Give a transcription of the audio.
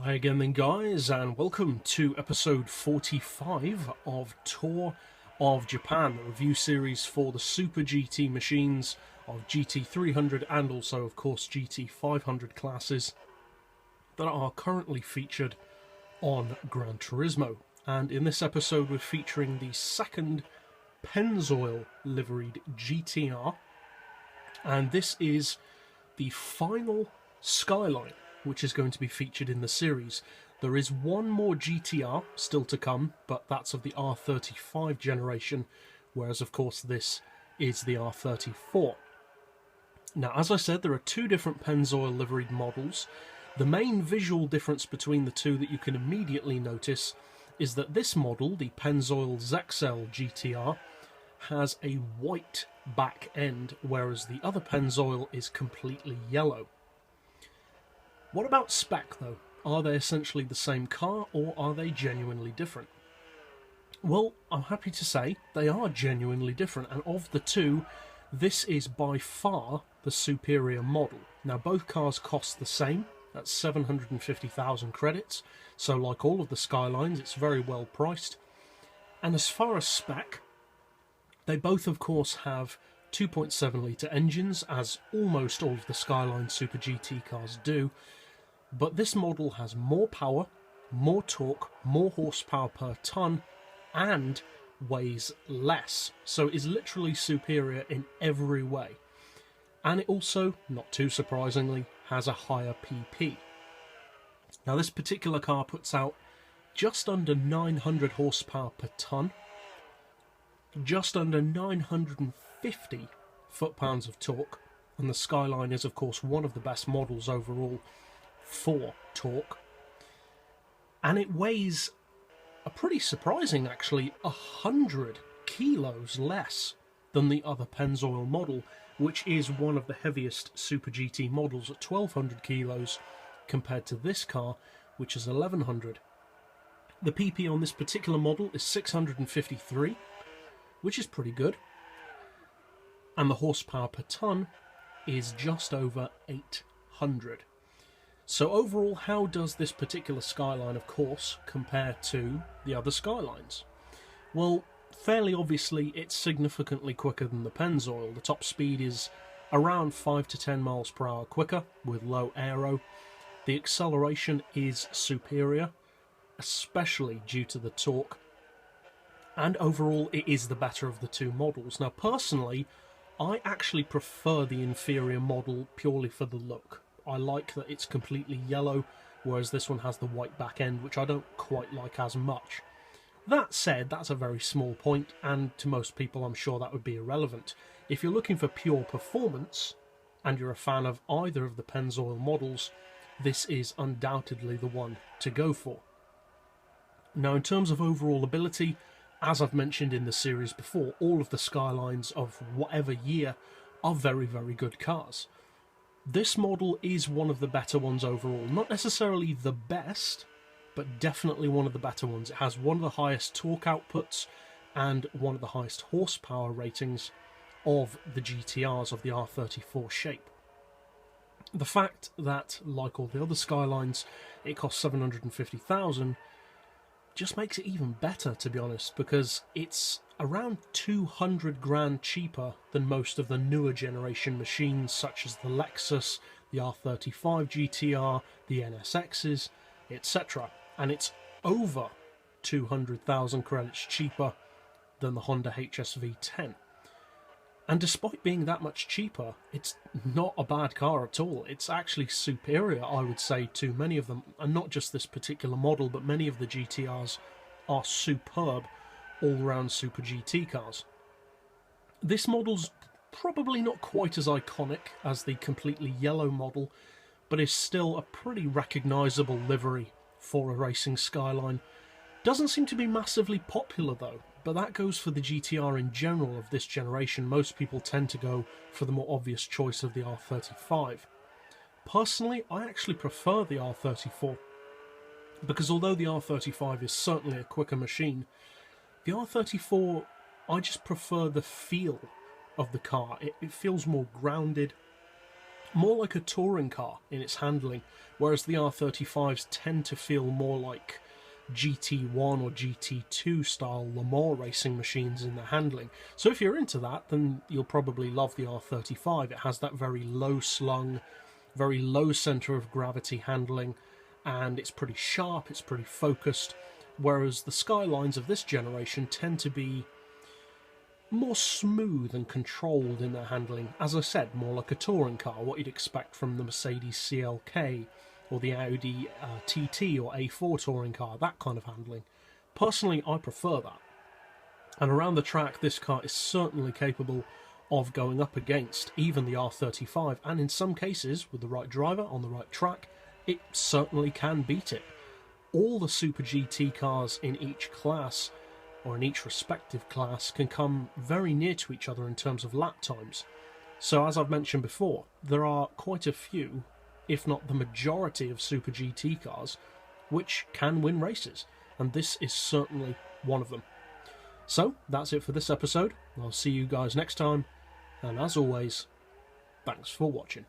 Hi again then guys, and welcome to episode 45 of Tour of Japan, the review series for the Super GT machines of GT300 and also of course GT500 classes that are currently featured on Gran Turismo. And in this episode we're featuring the second Pennzoil liveried GT-R, and this is the final Skyline which is going to be featured in the series. There is one more GT-R still to come, but that's of the R35 generation, whereas of course this is the R34. Now, as I said, there are two different Pennzoil liveried models. The main visual difference between the two that you can immediately notice is that this model, the Pennzoil Zexel GT-R, has a white back end, whereas the other Pennzoil is completely yellow. What about spec though? Are they essentially the same car, or are they genuinely different? Well, I'm happy to say they are genuinely different, and of the two, this is by far the superior model. Now, both cars cost the same, that's 750,000 credits, so like all of the Skylines, it's very well priced. And as far as spec, they both of course have 2.7 litre engines, as almost all of the Skyline Super GT cars do, but this model has more power, more torque, more horsepower per tonne, and weighs less, so is literally superior in every way. And it also, not too surprisingly, has a higher PP. Now, this particular car puts out just under 900 horsepower per tonne, just under 950 foot-pounds of torque, and the Skyline is of course one of the best models overall for torque, and it weighs a pretty surprising, actually, 100 kilos less than the other Pennzoil model, which is one of the heaviest Super GT models at 1200 kilos compared to this car, which is 1100. The PP on this particular model is 653, which is pretty good, and the horsepower per tonne is just over 800. So overall, how does this particular Skyline, of course, compare to the other Skylines? Well, fairly obviously, it's significantly quicker than the Pennzoil. The top speed is around 5 to 10 miles per hour quicker with low aero. The acceleration is superior, especially due to the torque. And overall, it is the better of the two models. Now, personally, I actually prefer the inferior model purely for the look. I like that it's completely yellow, whereas this one has the white back end, which I don't quite like as much. That said, that's a very small point, and to most people I'm sure that would be irrelevant. If you're looking for pure performance, and you're a fan of either of the Pennzoil models, this is undoubtedly the one to go for. Now, in terms of overall ability, as I've mentioned in the series before, all of the Skylines of whatever year are very, very good cars. This model is one of the better ones overall. Not necessarily the best, but definitely one of the better ones. It has one of the highest torque outputs and one of the highest horsepower ratings of the GT-Rs of the R34 shape. The fact that, like all the other Skylines, it costs 750,000 just makes it even better, to be honest, because it's around 200 grand cheaper than most of the newer generation machines, such as the Lexus, the R35 GT-R, the NSXs, etc. And it's over 200,000 credits cheaper than the Honda HSV10. And despite being that much cheaper, it's not a bad car at all. It's actually superior, I would say, to many of them. And not just this particular model, but many of the GT-Rs are superb all-round Super GT cars. This model's probably not quite as iconic as the completely yellow model, but is still a pretty recognisable livery for a racing Skyline. Doesn't seem to be massively popular though, but that goes for the GT-R in general of this generation. Most people tend to go for the more obvious choice of the R35. Personally, I actually prefer the R34, because although the R35 is certainly a quicker machine, the R34, I just prefer the feel of the car. It feels more grounded, more like a touring car in its handling, whereas the R35s tend to feel more like GT1 or GT2 style Le Mans racing machines in their handling. So if you're into that, then you'll probably love the R35. It has that very low slung, very low centre of gravity handling, and it's pretty sharp, it's pretty focused, whereas the Skylines of this generation tend to be more smooth and controlled in their handling. As I said, more like a touring car, what you'd expect from the Mercedes CLK or the Audi TT or A4 touring car, that kind of handling. Personally, I prefer that. And around the track, this car is certainly capable of going up against even the R35, and in some cases, with the right driver on the right track, it certainly can beat it. All the Super GT cars in each class, or in each respective class, can come very near to each other in terms of lap times. So as I've mentioned before, there are quite a few, if not the majority of Super GT cars, which can win races, and this is certainly one of them. So that's it for this episode. I'll see you guys next time, and as always, thanks for watching.